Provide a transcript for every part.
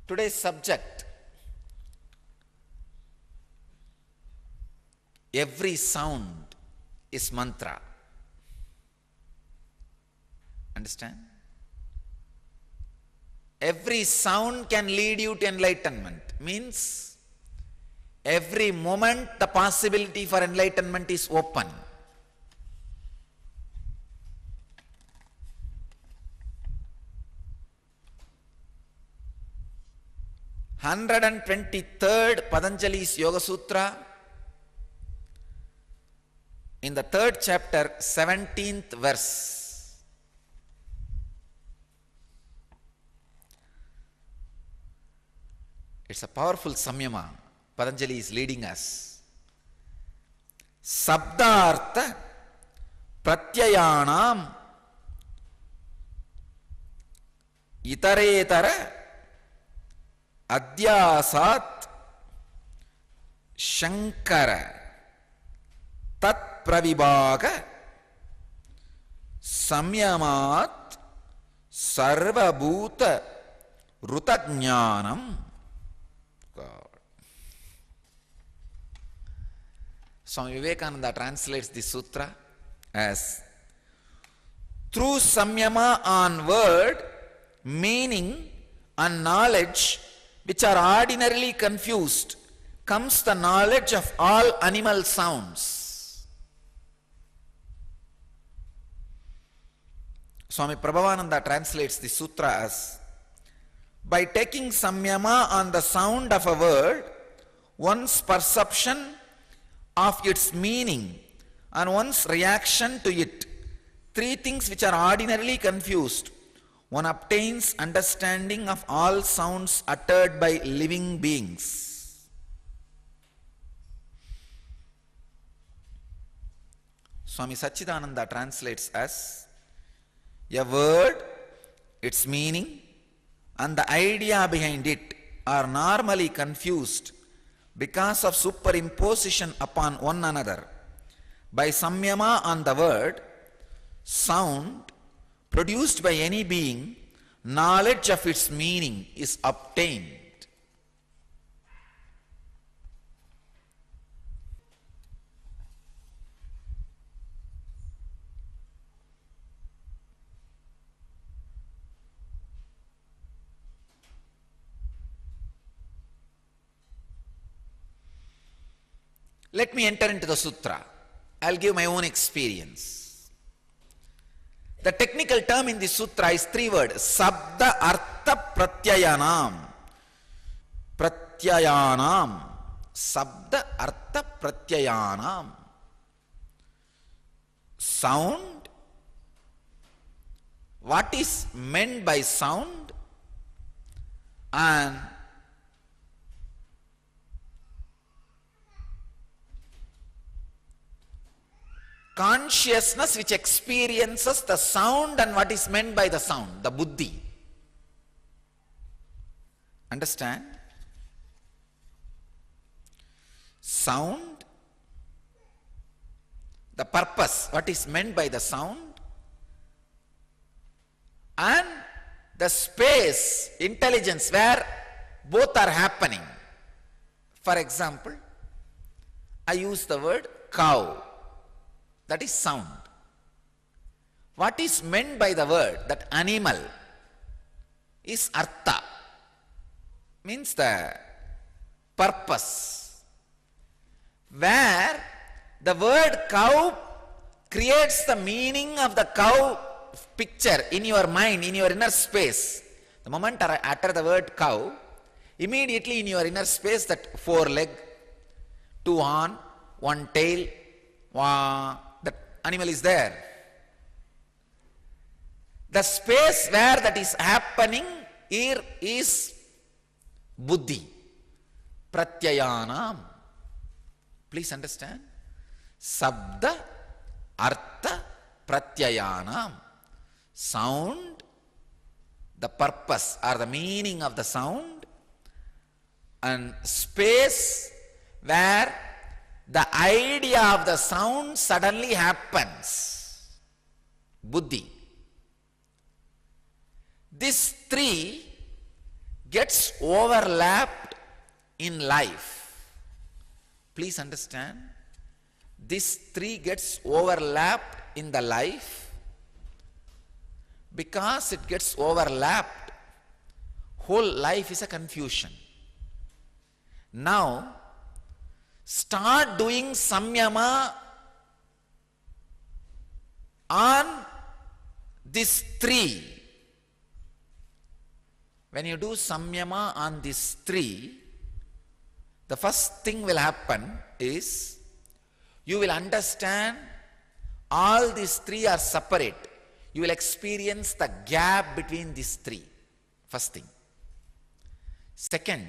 Today's subject, every sound is mantra. Understand? Every sound can lead you to enlightenment. Means every moment the possibility for enlightenment is open. Hundred and 23rd Patanjali's Yoga Sutra, in the 3rd chapter, 17th verse. It's a powerful samyama Patanjali is leading us. Sabdartha pratyayanam itaretara adhyasat shankara tat pravibhaga samyamat sarvabhuta rutajnanam. God. Swami Vivekananda translates this sutra as, through samyama on word, meaning and knowledge which are ordinarily confused, comes the knowledge of all animal sounds. Swami Prabhavananda translates the sutra as, by taking samyama on the sound of a word, one's perception of its meaning and one's reaction to it, three things which are ordinarily confused, one obtains understanding of all sounds uttered by living beings. Swami Satchidananda translates as, a word, its meaning, and the idea behind it are normally confused because of superimposition upon one another. By samyama on the word, sound produced by any being, knowledge of its meaning is obtained. Let me enter into the sutra. I'll give my own experience. The technical term in the sutra is 3 words. Sabda Artha Pratyayanam. Pratyayanam. Sabda Artha Pratyayanam. Sound. What is meant by sound? And consciousness which experiences the sound and what is meant by the sound, the buddhi. Understand? Sound, the purpose, what is meant by the sound, and the space, intelligence where both are happening. For example, I use the word cow. That is sound. What is meant by the word, that animal, is artha, means the purpose. Where the word cow creates the meaning of the cow picture in your mind, in your inner space. The moment I utter the word cow, immediately in your inner space that 4 leg, 2 horn, 1 tail, animal is there. The space where that is happening here is buddhi, pratyayanam. Please understand. Sabda, artha, pratyayanam. Sound, the purpose or the meaning of the sound, and space where the idea of the sound suddenly happens. Buddhi. These 3 gets overlapped in life. Please understand, this 3 gets overlapped in the life. Because it gets overlapped, whole life is a confusion. Now, start doing samyama on these 3. When you do samyama on these 3, the first thing will happen is you will understand all these 3 are separate. You will experience the gap between these 3. First thing. Second,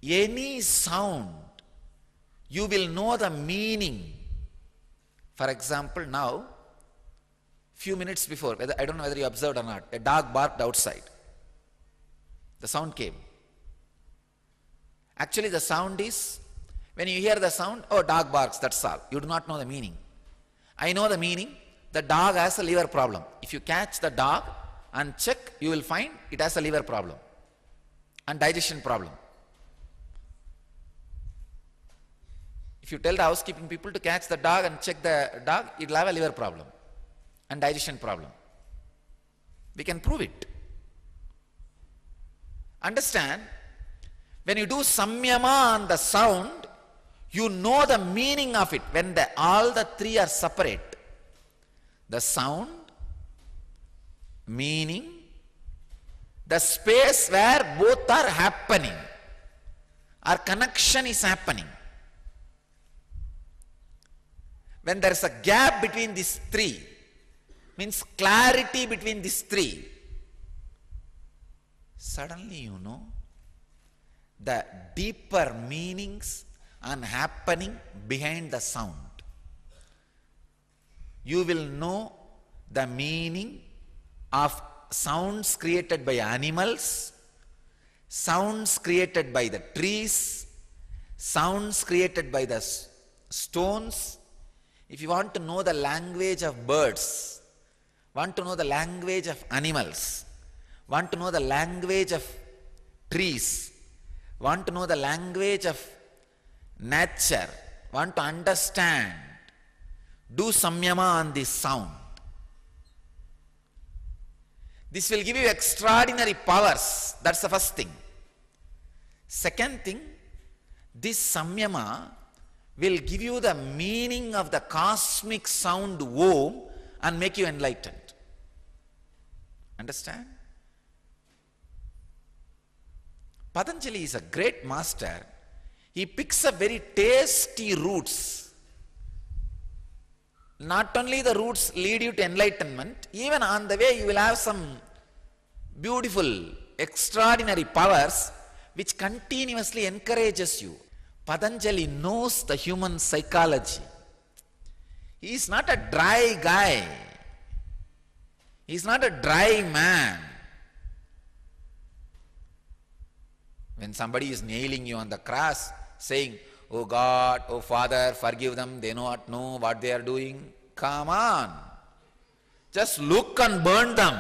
any sound, you will know the meaning. For example, now, few minutes before, I don't know whether you observed or not, a dog barked outside. The sound came. Actually, the sound is, when you hear the sound, oh, dog barks, that's all. You do not know the meaning. I know the meaning. The dog has a liver problem. If you catch the dog and check, you will find it has a liver problem and digestion problem. If you tell the housekeeping people to catch the dog and check the dog, it will have a liver problem and digestion problem. We can prove it. Understand, when you do samyama on the sound, you know the meaning of it. When all the 3 are separate, the sound, meaning, the space where both are happening, our connection is happening. When there is a gap between these 3, means clarity between these 3, suddenly you know the deeper meanings and happening behind the sound. You will know the meaning of sounds created by animals, sounds created by the trees, sounds created by the stones. If you want to know the language of birds, want to know the language of animals, want to know the language of trees, want to know the language of nature, want to understand, do samyama on this sound. This will give you extraordinary powers. That's the first thing. Second thing, this samyama will give you the meaning of the cosmic sound Om and make you enlightened. Understand? Patanjali is a great master. He picks up very tasty roots. Not only the roots lead you to enlightenment, even on the way you will have some beautiful, extraordinary powers which continuously encourages you. Patanjali knows the human psychology. He is not a dry guy. He is not a dry man. When somebody is nailing you on the cross, saying, "Oh God, oh Father, forgive them, they not know what they are doing." Come on. Just look and burn them.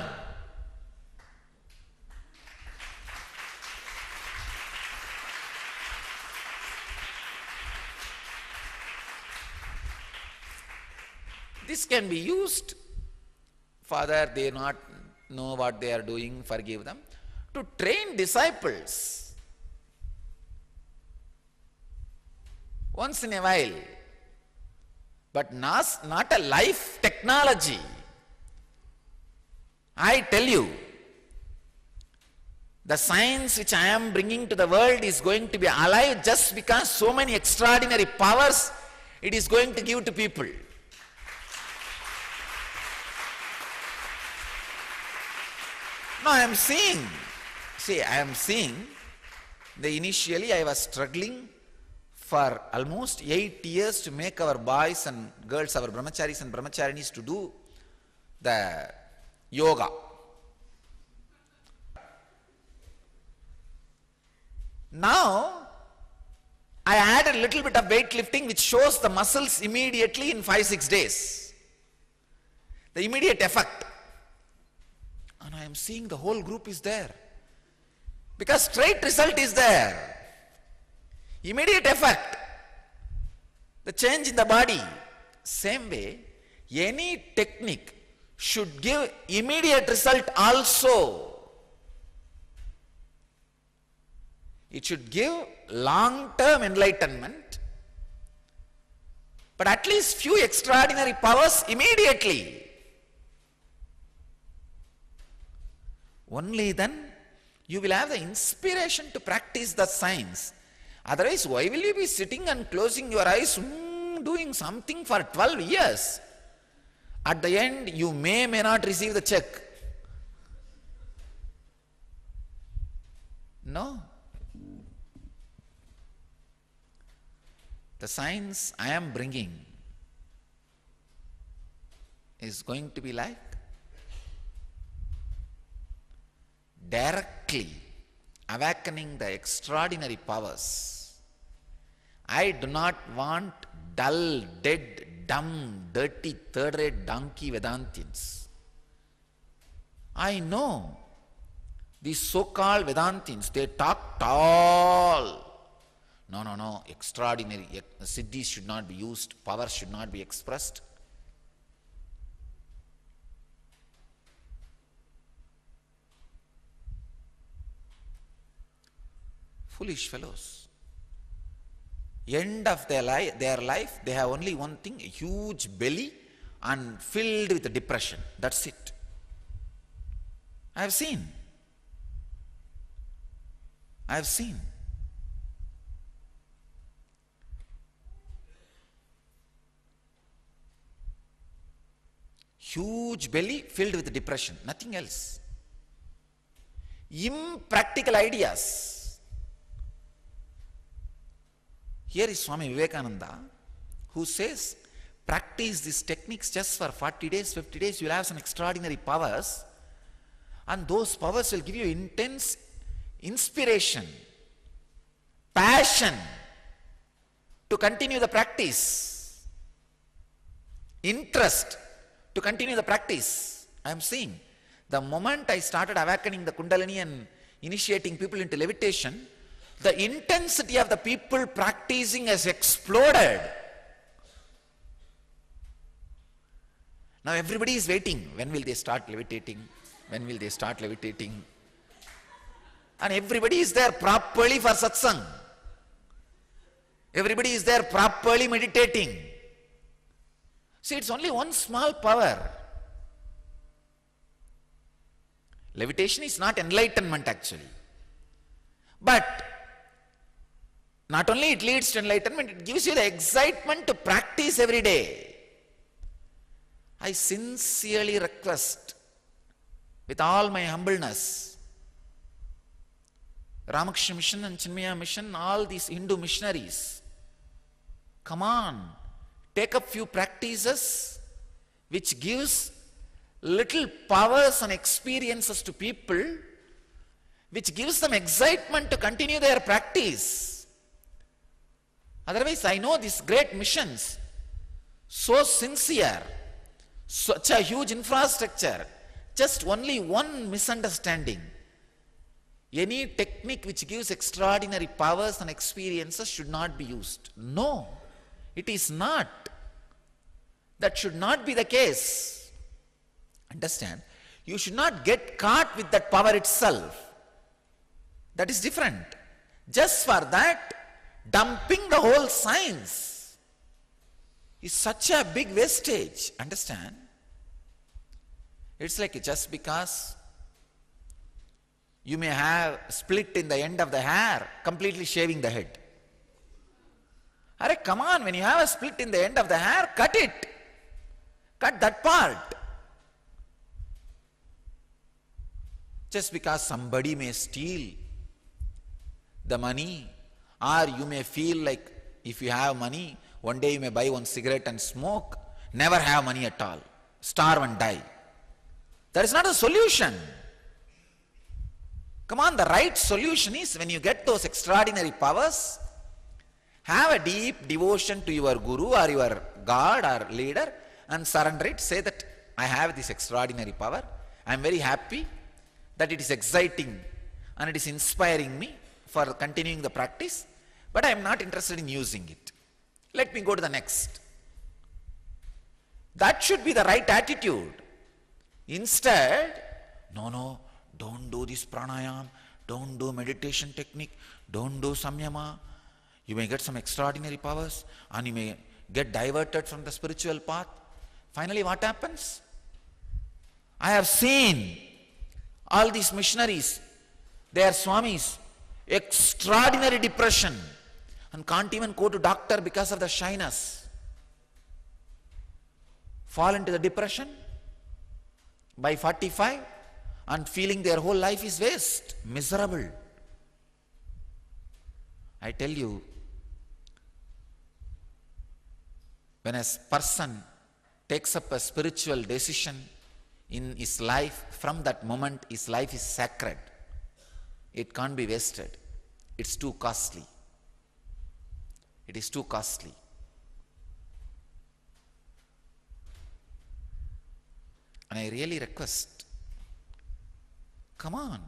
This can be used. Father, they not know what they are doing, forgive them. To train disciples. Once in a while. But not a life technology. I tell you, the science which I am bringing to the world is going to be alive just because so many extraordinary powers it is going to give to people. No, I am seeing. See, I am seeing. Initially I was struggling for almost 8 years to make our boys and girls, our brahmacharis and brahmacharinis to do the yoga. Now, I add a little bit of weightlifting which shows the muscles immediately in 5-6 days. The immediate effect. And I am seeing the whole group is there. Because straight result is there. Immediate effect. The change in the body. Same way, any technique should give immediate result also. It should give long-term enlightenment, but at least few extraordinary powers immediately. Only then you will have the inspiration to practice the science. Otherwise, why will you be sitting and closing your eyes, doing something for 12 years? At the end, you may not receive the check. No. The science I am bringing is going to be like directly awakening the extraordinary powers. I do not want dull, dead, dumb, dirty, third-rate donkey Vedantians. I know these so-called Vedantians, they talk tall. No, extraordinary siddhis should not be used, power should not be expressed. Foolish fellows. End of their life, they have only one thing, a huge belly and filled with depression. That's it. I have seen. Huge belly filled with depression, nothing else. Impractical ideas. Here is Swami Vivekananda, who says, practice these techniques just for 40 days, 50 days, you will have some extraordinary powers, and those powers will give you intense inspiration, passion to continue the practice, interest to continue the practice. I am seeing, the moment I started awakening the Kundalini and initiating people into levitation, the intensity of the people practicing has exploded. Now everybody is waiting. When will they start levitating? When will they start levitating? And everybody is there properly for satsang. Everybody is there properly meditating. See, it's only one small power. Levitation is not enlightenment actually. But not only it leads to enlightenment, it gives you the excitement to practice every day. I sincerely request, with all my humbleness, Ramakrishna Mission and Chinmaya Mission, all these Hindu missionaries, come on, take up few practices which gives little powers and experiences to people, which gives them excitement to continue their practice. Otherwise, I know these great missions, so sincere, such a huge infrastructure, just only one misunderstanding. Any technique which gives extraordinary powers and experiences should not be used. No, it is not. That should not be the case. Understand? You should not get caught with that power itself. That is different. Just for that, dumping the whole science is such a big wastage. Understand? It's like just because you may have split in the end of the hair, completely shaving the head. Arey, come on, when you have a split in the end of the hair, cut it. Cut that part. Just because somebody may steal the money, or you may feel like if you have money, one day you may buy one cigarette and smoke, never have money at all, starve and die. That is not a solution. Come on, the right solution is when you get those extraordinary powers, have a deep devotion to your guru or your God or leader and surrender it. Say that I have this extraordinary power. I am very happy. that it is exciting and it is inspiring me for continuing the practice, but I am not interested in using it. Let me go to the next. That should be the right attitude. Instead, no, don't do this pranayam, don't do meditation technique, don't do samyama. You may get some extraordinary powers and you may get diverted from the spiritual path. Finally, what happens? I have seen all these missionaries, they are swamis, extraordinary depression and can't even go to doctor because of the shyness. Fall into the depression by 45 and feeling their whole life is waste, miserable. I tell you, when a person takes up a spiritual decision in his life, from that moment his life is sacred. It can't be wasted. It's too costly. It is too costly. And I really request, come on,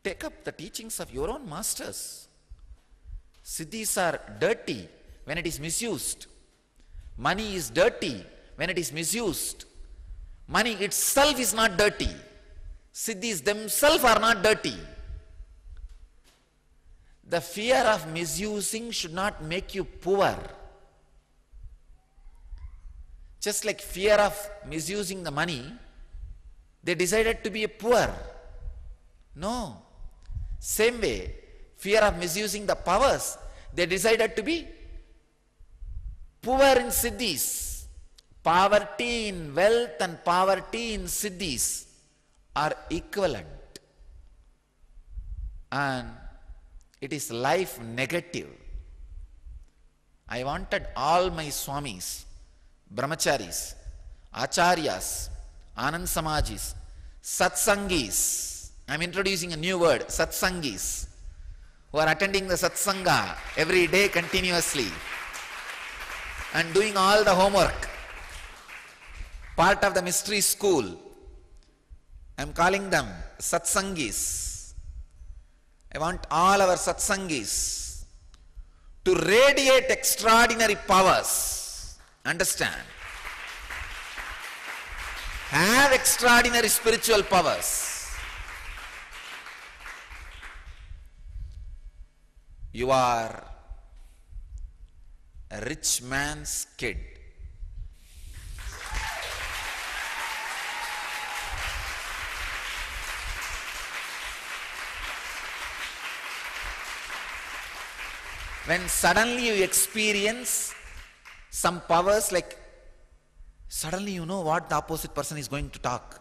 take up the teachings of your own masters. Siddhis are dirty when it is misused. Money is dirty when it is misused. Money itself is not dirty. Siddhis themselves are not dirty. The fear of misusing should not make you poor. Just like fear of misusing the money, they decided to be a poor. No. Same way, fear of misusing the powers, they decided to be poor in siddhis. Poverty in wealth and poverty in siddhis are equivalent. And it is life negative. I wanted all my swamis, brahmacharis, acharyas, anand samajis, satsangis. I am introducing a new word, satsangis, who are attending the satsanga every day continuously and doing all the homework, part of the mystery school. I am calling them satsangis. I want all our satsangis to radiate extraordinary powers. Understand? Have extraordinary spiritual powers. You are a rich man's kid. When suddenly you experience some powers, like suddenly you know what the opposite person is going to talk.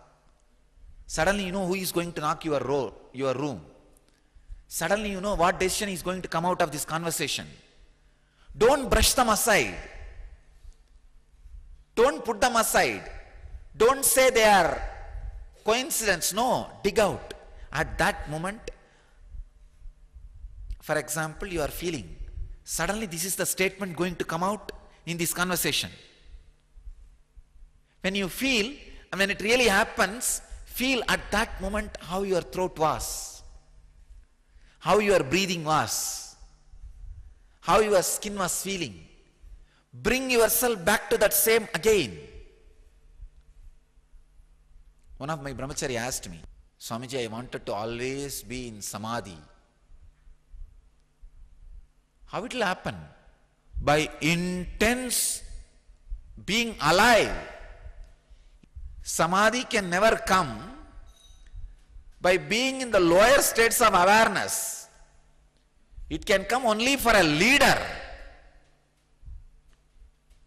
Suddenly you know who is going to knock your room. Suddenly you know what decision is going to come out of this conversation. Don't brush them aside. Don't put them aside. Don't say they are coincidence. No, dig out. At that moment, for example, you are feeling, suddenly this is the statement going to come out in this conversation. When you feel, and when it really happens, feel at that moment how your throat was, how your breathing was, how your skin was feeling. Bring yourself back to that same again. One of my brahmachari asked me, Swamiji, I wanted to always be in samadhi. How it will happen? By intense being alive. Samadhi can never come by being in the lower states of awareness. It can come only for a leader.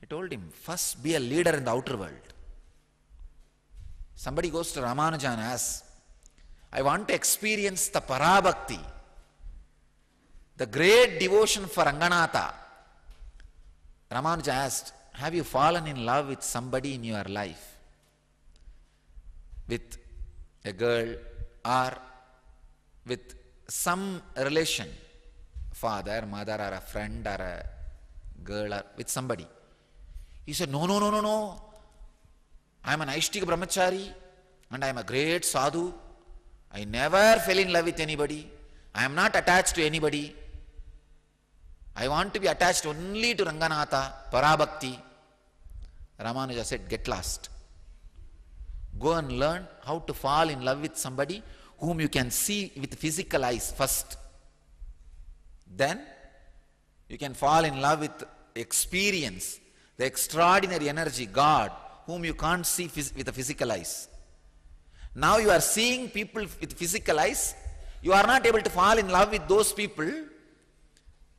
I told him, first be a leader in the outer world. Somebody goes to Ramanuja and asks, I want to experience the Parabhakti, the great devotion for Ranganatha. Ramanuja asked, have you fallen in love with somebody in your life? With a girl or with some relation, father, mother, or a friend, or a girl, or with somebody. He said, no. I am an Aishtika brahmachari and I am a great sadhu I never fell in love with anybody. I am not attached to anybody. I want to be attached only to Ranganatha, Parabhakti. Ramanuja said, get lost. Go and learn how to fall in love with somebody whom you can see with physical eyes first. Then you can fall in love with experience, the extraordinary energy, God, whom you can't see with the physical eyes. Now you are seeing people with physical eyes. You are not able to fall in love with those people,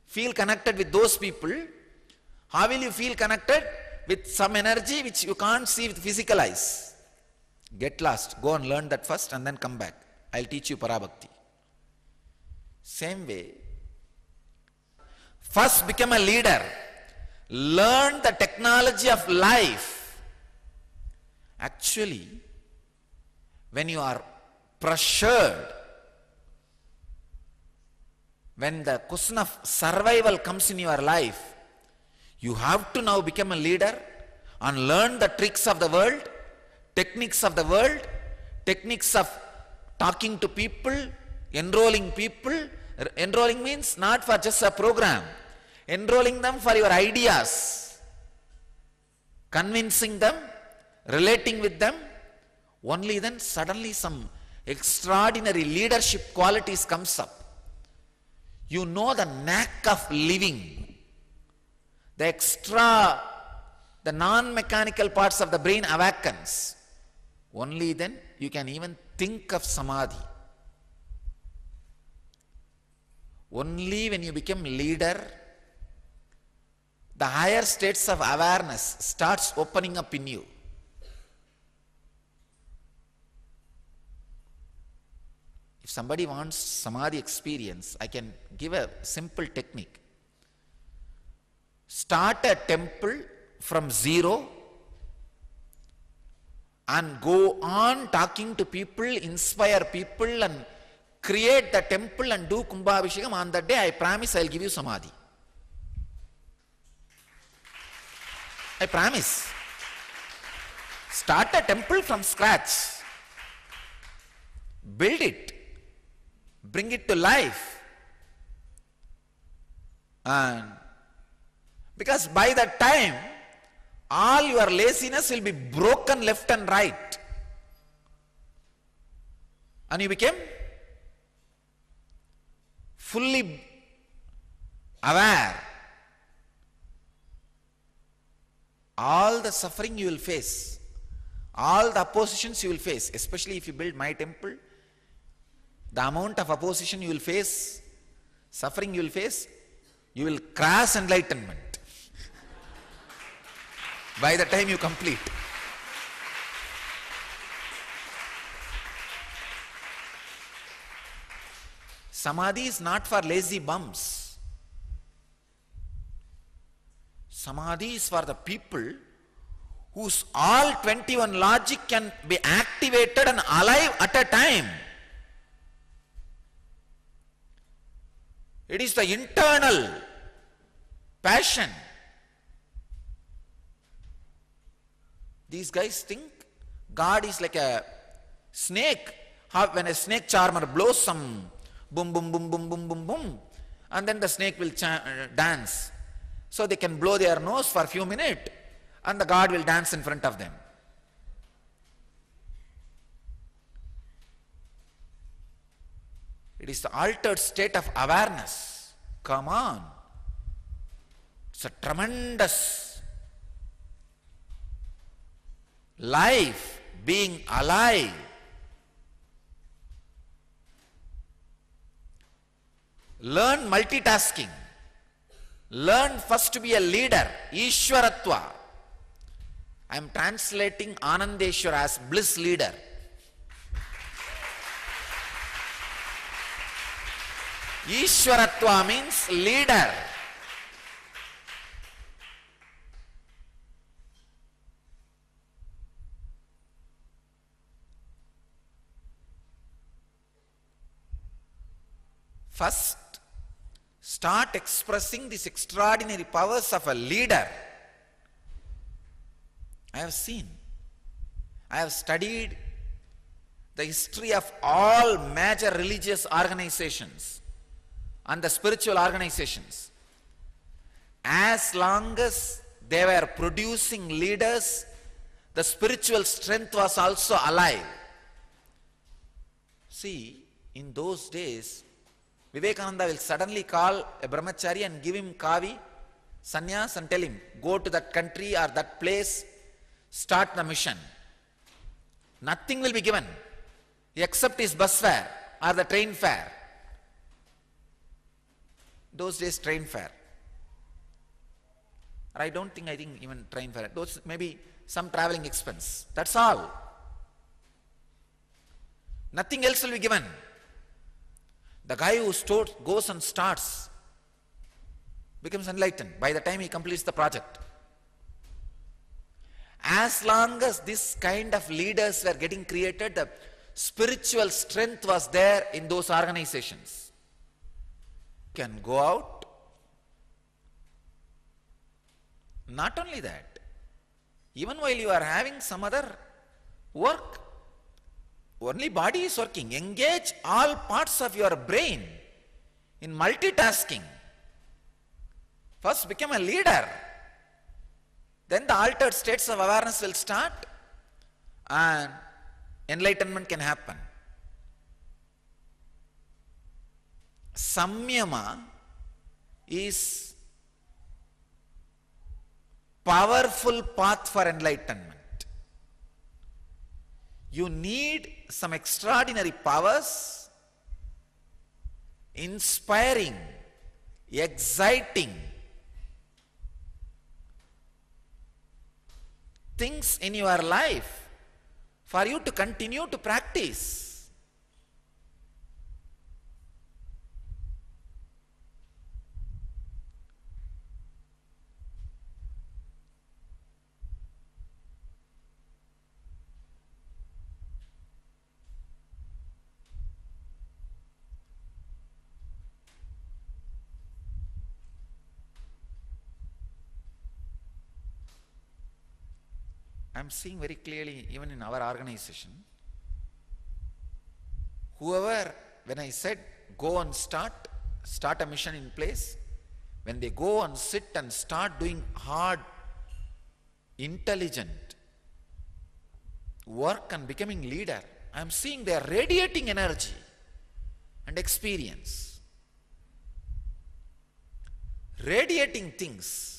feel connected with those people. How will you feel connected? With some energy which you can't see with physical eyes. Get lost. Go and learn that first and then come back. I'll teach you Parabhakti. Same way. First become a leader. Learn the technology of life. Actually, when you are pressured, when the question of survival comes in your life, you have to now become a leader and learn the tricks of the world, techniques of the world, techniques of talking to people, enrolling people. Enrolling means not for just a program. Enrolling them for your ideas, convincing them, relating with them. Only then suddenly some extraordinary leadership qualities comes up. You know the knack of living. The non-mechanical parts of the brain awakens. Only then you can even think of samadhi. Only when you become leader, the higher states of awareness starts opening up in you. If somebody wants samadhi experience, I can give a simple technique. Start a temple from zero and go on talking to people, inspire people and create the temple and do Kumbhabhishekam. On that day, I promise I'll give you samadhi. I promise. Start a temple from scratch. Build it. Bring it to life. And because by that time, all your laziness will be broken left and right. And you became fully aware. All the suffering you will face, all the oppositions you will face, especially if you build my temple, the amount of opposition you will face, suffering you will face, you will cross enlightenment by the time you complete. Samadhi is not for lazy bums. Samadhi is for the people whose all 21 logic can be activated and alive at a time. It is the internal passion. These guys think God is like a snake. When a snake charmer blows some boom, boom, boom, boom, boom, boom, boom, and then the snake will dance. So they can blow their nose for a few minutes and the God will dance in front of them. It is the altered state of awareness. Come on. It's a tremendous life, being alive. Learn multitasking. Learn first to be a leader, Ishwaratva. I am translating Anandeshwar as bliss leader. Ishwaratva means leader. First, start expressing these extraordinary powers of a leader. I have seen, I have studied, the history of all major religious organizations and the spiritual organizations, as long as they were producing leaders, the spiritual strength was also alive. See, in those days, Vivekananda will suddenly call a brahmachari and give him kavi, sannyas, and tell him, go to that country or that place, start the mission. Nothing will be given except his bus fare or the train fare. Those days, train fare. Or I think even train fare. Those maybe some traveling expense. That's all. Nothing else will be given. The guy who goes and starts becomes enlightened by the time he completes the project. As long as this kind of leaders were getting created, the spiritual strength was there in those organizations. You can go out. Not only that, even while you are having some other work, only body is working. Engage all parts of your brain in multitasking. First become a leader. Then the altered states of awareness will start and enlightenment can happen. Samyama is powerful path for enlightenment. You need some extraordinary powers, inspiring, exciting things in your life for you to continue to practice. I'm seeing very clearly, even in our organization, whoever, when I said go and start a mission in place, when they go and sit and start doing hard, intelligent work and becoming leader, I'm seeing they are radiating energy and experience, radiating things,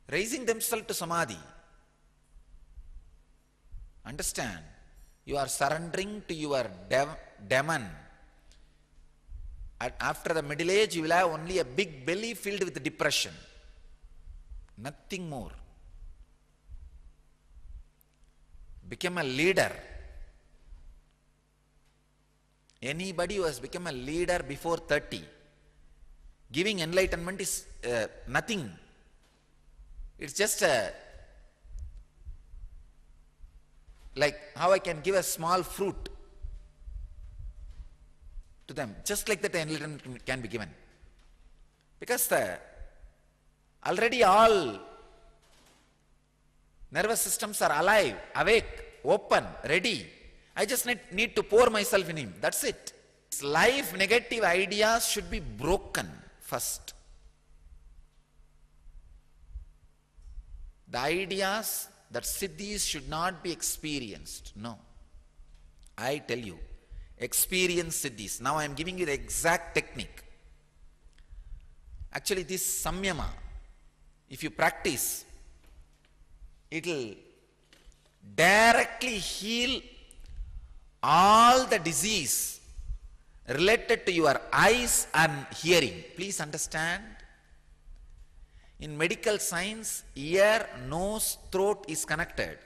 raising themselves to samadhi. Understand, you are surrendering to your demon. After the middle age, you will have only a big belly filled with depression. Nothing more. Become a leader. Anybody who has become a leader before 30, giving enlightenment is nothing. It's just like how I can give a small fruit to them. Just like that, the enlightenment can be given. Because already all nervous systems are alive, awake, open, ready. I just need to pour myself in him. That's it. Life negative ideas should be broken first. The ideas that siddhis should not be experienced. No. I tell you, experience siddhis. Now I am giving you the exact technique. Actually, this samyama, if you practice, it will directly heal all the disease related to your eyes and hearing. Please understand. In medical science, ear, nose, throat is connected.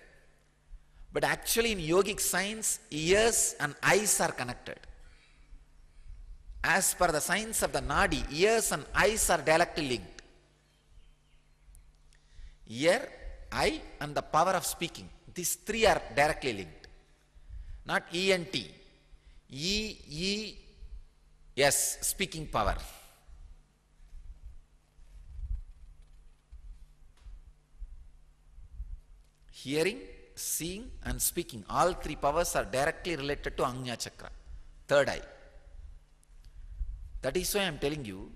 But actually in yogic science, ears and eyes are connected. As per the science of the nadi, ears and eyes are directly linked. Ear, eye and the power of speaking. These three are directly linked. Not ENT. E-E-S, speaking power. Hearing, seeing and speaking. All three powers are directly related to Ajna Chakra, third eye. That is why I am telling you,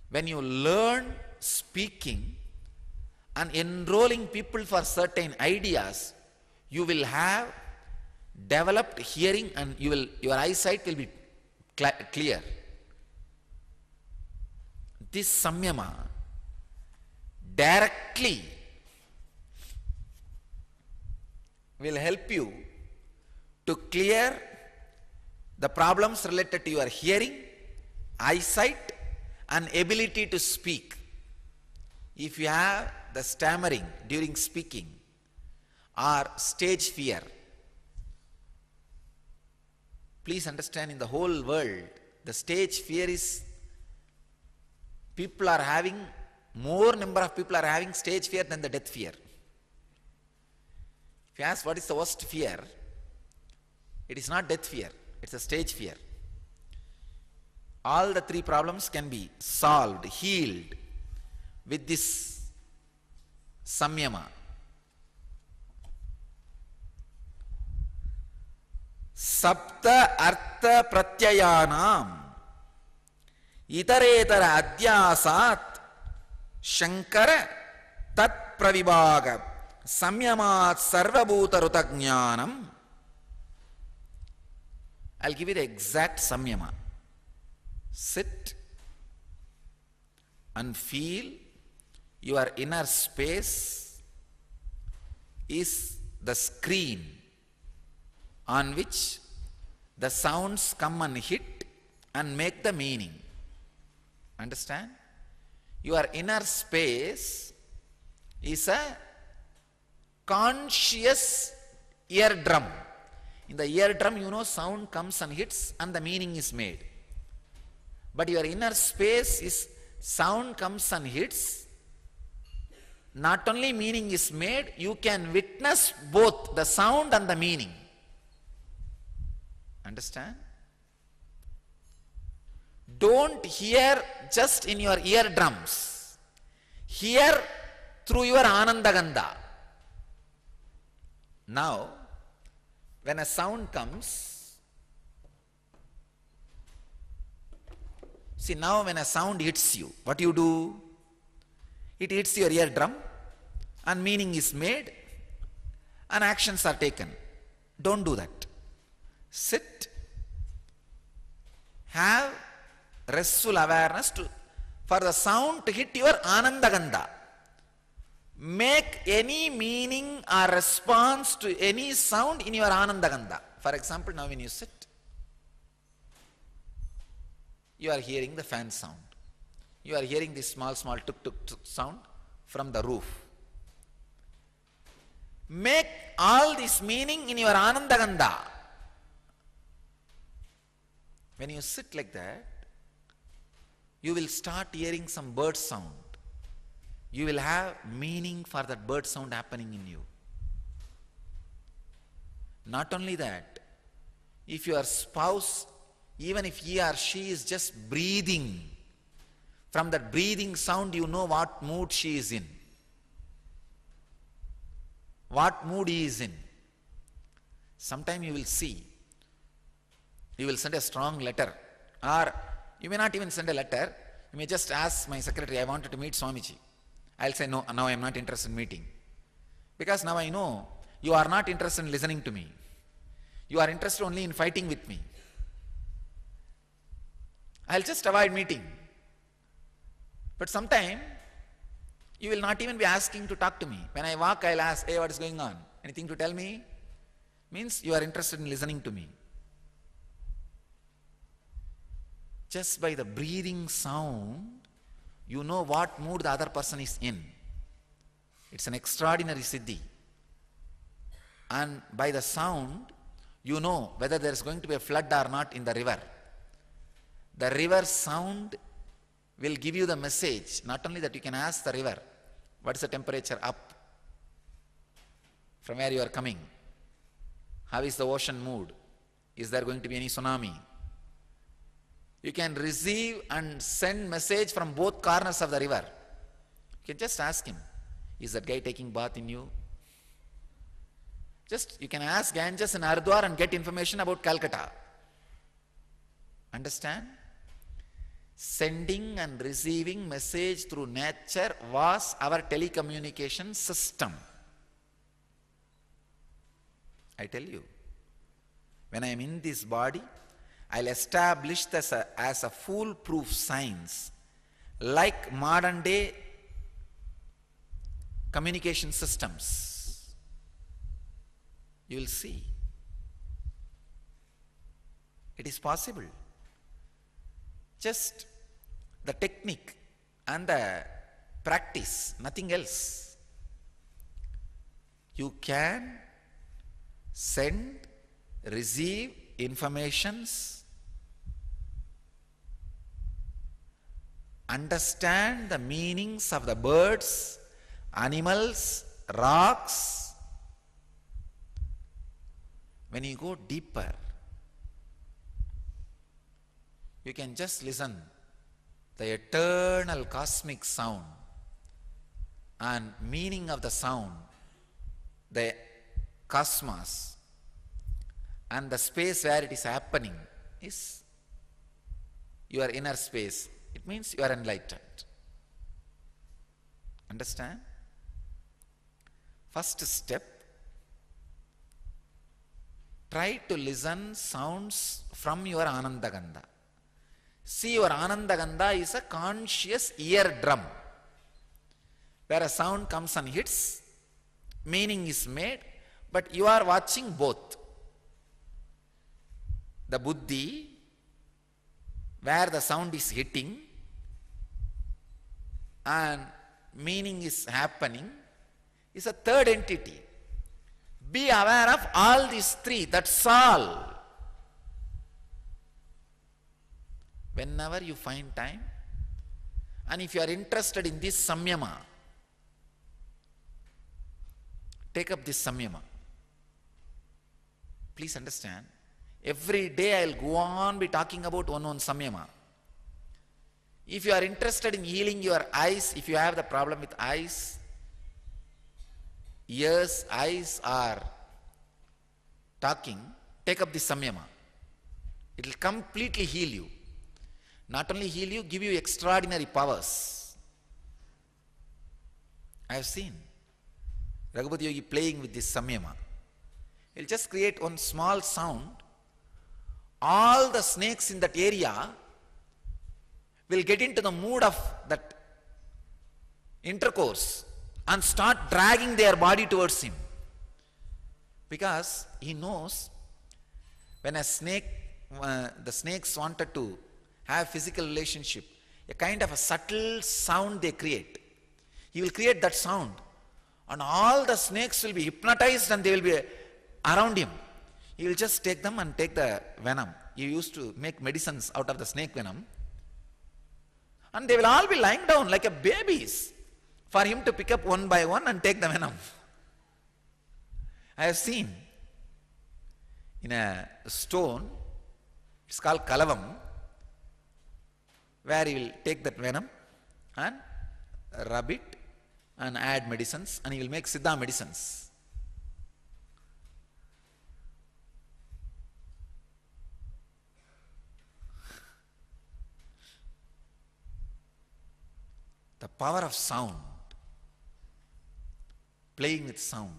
when you learn speaking and enrolling people for certain ideas, you will have developed hearing and your eyesight will be clear. This samyama directly will help you to clear the problems related to your hearing, eyesight and ability to speak. If you have the stammering during speaking or stage fear, please understand, in the whole world, the stage fear is, more number of people are having stage fear than the death fear. If you ask what is the worst fear, it is not death fear, it's a stage fear. All the three problems can be solved, healed with this samyama. Sapta artha pratyayanam itaretara adhyasat shankara tat pravibhaga samyamat sarvabhuta rutagñanam. I'll give you the exact samyama. Sit and feel your inner space is the screen on which the sounds come and hit and make the meaning. Understand? Your inner space is a conscious eardrum. In the eardrum, sound comes and hits and the meaning is made. But your inner space is sound comes and hits, not only meaning is made, you can witness both the sound and the meaning. Understand? Don't hear just in your eardrums. Hear through your Anandagandha. Now, when a sound comes, see, now when a sound hits you, what you do? It hits your eardrum and meaning is made and actions are taken. Don't do that. Sit, have restful awareness for the sound to hit your Anandagandha. Make any meaning or response to any sound in your Anandagandha. For example, now when you sit, you are hearing the fan sound. You are hearing this small tuk tuk tuk sound from the roof. Make all this meaning in your Anandagandha. When you sit like that, you will start hearing some bird sound. You will have meaning for that bird sound happening in you. Not only that, if your spouse, even if he or she is just breathing, from that breathing sound you know what mood she is in, what mood he is in. Sometime you will see, you will send a strong letter, or you may not even send a letter, you may just ask my secretary, I wanted to meet Swamiji. I'll say, no, now I am not interested in meeting. Because now I know you are not interested in listening to me. You are interested only in fighting with me. I'll just avoid meeting. But sometime, you will not even be asking to talk to me. When I walk, I'll ask, hey, what is going on? Anything to tell me? Means you are interested in listening to me. Just by the breathing sound, you know what mood the other person is in. It's an extraordinary siddhi. And by the sound, you know whether there is going to be a flood or not in the river. The river sound will give you the message. Not only that, you can ask the river, what is the temperature up? From where you are coming? How is the ocean mood? Is there going to be any tsunami? You can receive and send message from both corners of the river. You can just ask him, is that guy taking bath in you? Just you can ask Ganges in Haridwar and get information about Calcutta. Understand? Sending and receiving message through nature was our telecommunication system. I tell you, when I am in this body, I'll establish this as a foolproof science, like modern day communication systems. You will see. It is possible. Just the technique and the practice, nothing else. You can send, receive informations, understand the meanings of the birds, animals, rocks. When you go deeper, you can just listen the eternal cosmic sound and meaning of the sound, the cosmos and the space where it is happening is your inner space. It means you are enlightened. Understand? First step, try to listen sounds from your Anandagandha. See, your Anandagandha is a conscious eardrum, where a sound comes and hits, meaning is made, but you are watching both. The buddhi, where the sound is hitting and meaning is happening, is a third entity. Be aware of all these three, that's all. Whenever you find time, and if you are interested in this samyama, take up this samyama. Please understand, every day I will go on be talking about one samyama. If you are interested in healing your eyes, if you have the problem with eyes, ears, eyes are talking, take up this samyama. It will completely heal you. Not only heal you, give you extraordinary powers. I have seen Raghupati Yogi playing with this samyama. He'll just create one small sound. All the snakes in that area will get into the mood of that intercourse and start dragging their body towards him. Because he knows when a snake, the snakes wanted to have physical relationship, a kind of a subtle sound they create. He will create that sound and all the snakes will be hypnotized and they will be around him. He will just take them and take the venom. He used to make medicines out of the snake venom. And they will all be lying down like a babies for him to pick up one by one and take the venom. I have seen in a stone, it's called Kalavam, where he will take that venom and rub it and add medicines, and he will make Siddha medicines. The power of sound, playing with sound.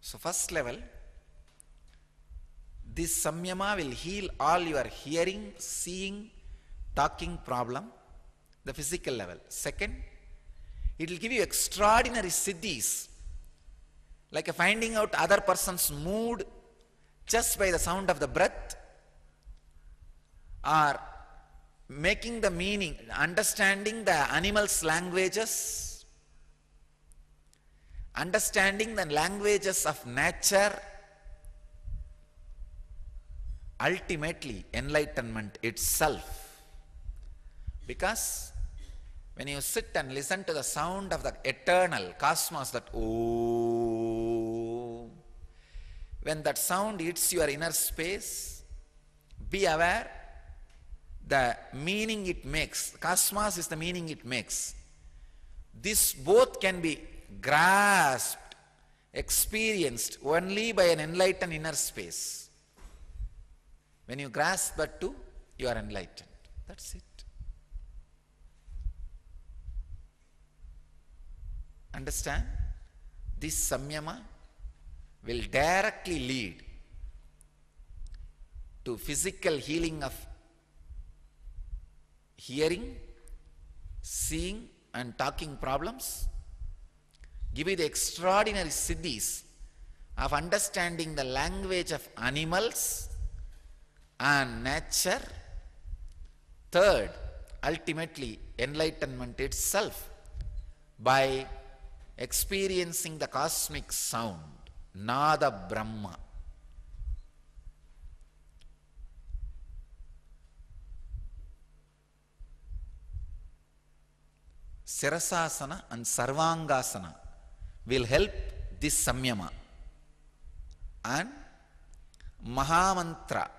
So first level, this samyama will heal all your hearing, seeing, talking problem, the physical level. Second, it will give you extraordinary siddhis, like finding out other person's mood just by the sound of the breath, or making the meaning, understanding the animals' languages, understanding the languages of nature, ultimately enlightenment itself. Because when you sit and listen to the sound of the eternal cosmos, that oh, when that sound hits your inner space, be aware the meaning it makes. Cosmos is the meaning it makes. This both can be grasped, experienced only by an enlightened inner space. When you grasp that too, you are enlightened. That's it. Understand? This samyama will directly lead to physical healing of hearing, seeing and talking problems, give you the extraordinary siddhis of understanding the language of animals and nature. Third, ultimately enlightenment itself by experiencing the cosmic sound, Nada Brahma. Sirasasana and Sarvangasana will help this samyama, and Mahamantra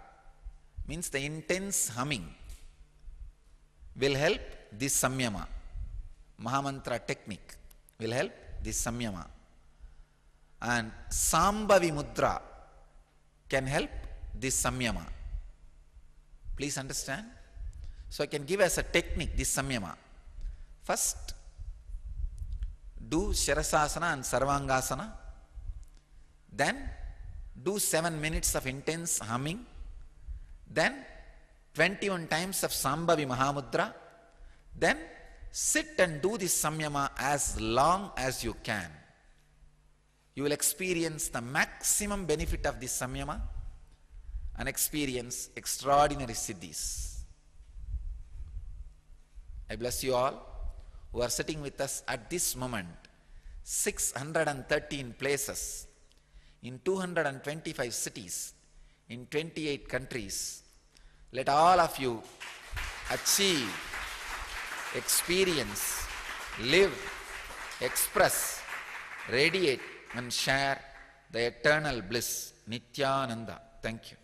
means the intense humming will help this samyama. Mahamantra technique will help this samyama, and Sambhavi Mudra can help this samyama. Please understand. So I can give as a technique this samyama. First, do Shirasasana and Sarvangasana. Then, do 7 minutes of intense humming. Then, 21 times of Sambhavi Mahamudra. Then, sit and do this samyama as long as you can. You will experience the maximum benefit of this samyama and experience extraordinary siddhis. I bless you all who are sitting with us at this moment. 613 places in 225 cities in 28 countries. Let all of you achieve, experience, live, express, radiate and share the eternal bliss, Nityananda. Thank you.